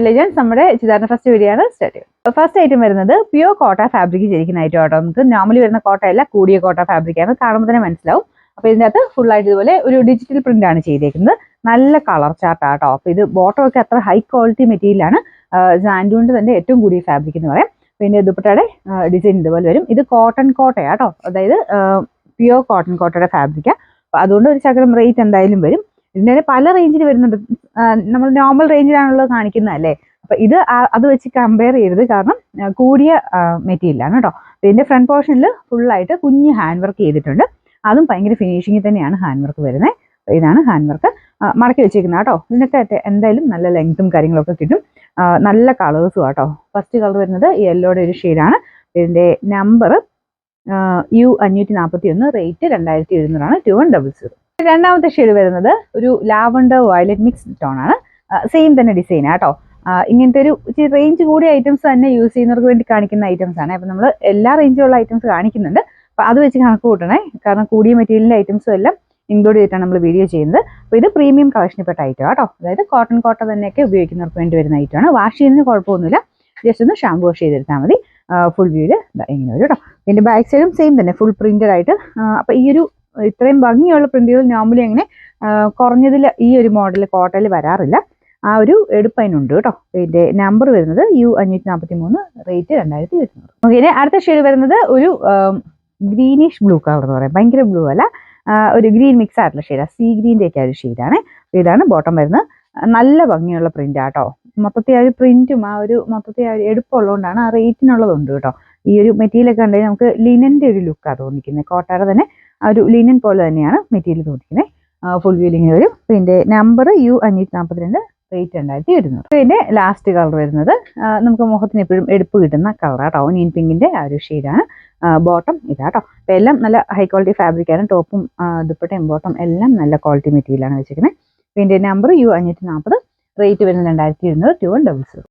Legends നമ്മുടെ ചിതാറിന്റെ first video ആണ് start ചെയ്യുന്നത്. ഫസ്റ്റ് ഐറ്റം വരുന്നത് പ്യൂർ കോട്ട ഫാബ്രിക് ചെയ്തിരിക്കുന്ന ഐറ്റം ആട്ടോ. നമുക്ക് നോർമലി വരുന്ന കോട്ട അല്ല, കൂടിയ കോട്ട ഫാബ്രിക് ആണ്. കാണുമ്പോൾ തന്നെ മനസ്സിലാവും. അപ്പോൾ ഇതിൻ്റെ അകത്ത് ഫുൾ ആയിട്ട് ഇതുപോലെ ഒരു ഡിജിറ്റൽ പ്രിന്റ് ആണ് ചെയ്തേക്കുന്നത്. നല്ല കളർ ചാർട്ട് ആട്ടോ. അപ്പോൾ ഇത് ബോട്ടം ഒക്കെ അത്ര ഹൈ ക്വാളിറ്റി മെറ്റീരിയൽ ആണ്. സാൻഡൂണിന്റെ തന്നെ ഏറ്റവും കൂടിയ ഫാബ്രിക് എന്ന് പറയാം. പിന്നെ ദുപ്പട്ടയുടെ ഡിസൈൻ ഇതുപോലെ വരും. ഇത് കോട്ടൺ കോട്ടയാട്ടോ, അതായത് പ്യൂർ കോട്ടൺ കോട്ടയുടെ ഫാബ്രിക്കാണ്. അപ്പോൾ അതുകൊണ്ട് ഒരു ശകലം റേറ്റ് എന്തായാലും വരും. ഇതിൻ്റെ പല റേഞ്ചിൽ വരുന്നുണ്ട്. നമ്മൾ നോർമൽ റേഞ്ചിലാണുള്ളത് കാണിക്കുന്നതല്ലേ. അപ്പോൾ ഇത് അത് വെച്ച് കമ്പയർ ചെയ്യരുത്, കാരണം കൂടിയ മെറ്റീരിയലാണ് കേട്ടോ. ഇതിൻ്റെ ഫ്രണ്ട് പോർഷനിൽ ഫുള്ളായിട്ട് കുഞ്ഞ് ഹാൻഡ് വർക്ക് ചെയ്തിട്ടുണ്ട്. അതും ഭയങ്കര ഫിനിഷിങ്ങിൽ തന്നെയാണ് ഹാൻഡ് വർക്ക് വരുന്നത്. ഇതാണ് ഹാൻഡ് വർക്ക് മടക്കി വെച്ചിരിക്കുന്നത് കേട്ടോ. ഇതിനൊക്കെ എന്തായാലും നല്ല ലെങ്ത്തും കാര്യങ്ങളൊക്കെ കിട്ടും. നല്ല കളേഴ്സും ആട്ടോ. ഫസ്റ്റ് കളർ വരുന്നത് യെല്ലോയുടെ ഒരു ഷെയ്ഡാണ്. ഇതിൻ്റെ നമ്പർ U541, റേറ്റ് 2700, 2100. രണ്ടാമത്തെ ഷെയ്ഡ് വരുന്നത് ഒരു ലാവണ്ടർ വയലറ്റ് മിക്സ് ടോൺ ആണ്. സെയിം തന്നെ ഡിസൈൻ ആട്ടോ. ഇങ്ങനത്തെ ഒരു റേഞ്ച് കൂടിയ ഐറ്റംസ് തന്നെ യൂസ് ചെയ്യുന്നവർക്ക് വേണ്ടി കാണിക്കുന്ന ഐറ്റംസ് ആണ്. അപ്പം നമ്മൾ എല്ലാ റേഞ്ചിലുള്ള ഐറ്റംസ് കാണിക്കുന്നുണ്ട്. അപ്പം അത് വെച്ച് കണക്ക് കൂട്ടണേ, കാരണം കൂടിയ മെറ്റീരിയലിൻ്റെ ഐറ്റംസും എല്ലാം ഇൻക്ലൂഡ് ചെയ്തിട്ടാണ് നമ്മൾ വീഡിയോ ചെയ്യുന്നത്. അപ്പോൾ ഇത് പ്രീമിയം കളക്ഷനിൽപ്പെട്ട ഐറ്റം ആട്ടോ. അതായത് കോട്ടൺ കോട്ട തന്നെയൊക്കെ ഉപയോഗിക്കുന്നവർക്ക് വേണ്ടി വരുന്ന ഐറ്റമാണ്. വാഷ് ചെയ്യുന്നതിന് കുഴപ്പമൊന്നുമില്ല, ജസ്റ്റ് ഒന്ന് ഷാമ്പു വാഷ് ചെയ്തെടുത്താൽ മതി. ഫുൾ വ്യൂവിൽ ഇങ്ങനെ വരും കേട്ടോ. ഇതിൻ്റെ ബാക്ക് സൈഡും സെയിം തന്നെ ഫുൾ പ്രിന്റഡ് ആയിട്ട്. അപ്പോൾ ഈ ഒരു ഇത്രയും ഭംഗിയുള്ള പ്രിന്റുകൾ നോർമലി അങ്ങനെ കുറഞ്ഞതിൽ ഈ ഒരു മോഡൽ കോട്ടയിൽ വരാറില്ല. ആ ഒരു എടുപ്പ് അതിനുണ്ട് കേട്ടോ. ഇതിൻ്റെ നമ്പർ വരുന്നത് U543, റേറ്റ് 2700. ഓക്കെ, അടുത്ത ഷെയ്ഡ് വരുന്നത് ഒരു ഗ്രീനിഷ് ബ്ലൂ കളർ എന്ന് പറയാം. ഭയങ്കര ബ്ലൂ അല്ല, ഒരു ഗ്രീൻ മിക്സ് ആയിട്ടുള്ള ഷെയ്ഡാണ്. സീ ഗ്രീൻ്റെ ഒക്കെ ഒരു ഷെയ്ഡാണ്. ഇതാണ് ബോട്ടം വരുന്നത്. നല്ല ഭംഗിയുള്ള പ്രിന്റ് ആട്ടോ. മൊത്തത്തിൽ ആ ഒരു പ്രിന്റും ആ ഒരു മൊത്തത്തിൽ ആ ഒരു എടുപ്പുള്ളതുകൊണ്ടാണ് ആ റേറ്റിനുള്ളതുണ്ട് കേട്ടോ. ഈ ഒരു മെറ്റീരിയലൊക്കെ ഉണ്ടെങ്കിൽ നമുക്ക് ലിനൻ്റെ ഒരു ലുക്കാണ് തോന്നിക്കുന്നത്. കോട്ടയുടെ തന്നെ ആ ഒരു ലിനൻ പോലെ തന്നെയാണ് മെറ്റീരിയൽ തോന്നിക്കുന്നത്. ഫുൾ വീലിങ് വരും. ഇതിൻ്റെ നമ്പർ U542, റേറ്റ് 2700. ഇതിൻ്റെ ലാസ്റ്റ് കളർ വരുന്നത് നമുക്ക് മുഖത്തിന് എപ്പോഴും എടുപ്പ് കിട്ടുന്ന കളറാട്ടോ. ഓനിയൻ പിങ്കിൻ്റെ ആ ഒരു ഷെയ്ഡാണ്. ബോട്ടം ഇതാട്ടോ. അപ്പോൾ എല്ലാം നല്ല ഹൈ ക്വാളിറ്റി ഫാബ്രിക്കാണ്. ടോപ്പും ദുപ്പട്ടയും ബോട്ടം എല്ലാം നല്ല ക്വാളിറ്റി മെറ്റീരിയലാണ് വെച്ചിരിക്കുന്നത്. ഇതിൻ്റെ നമ്പർ U540, റേറ്റ് വരുന്നത് 2700, 2100.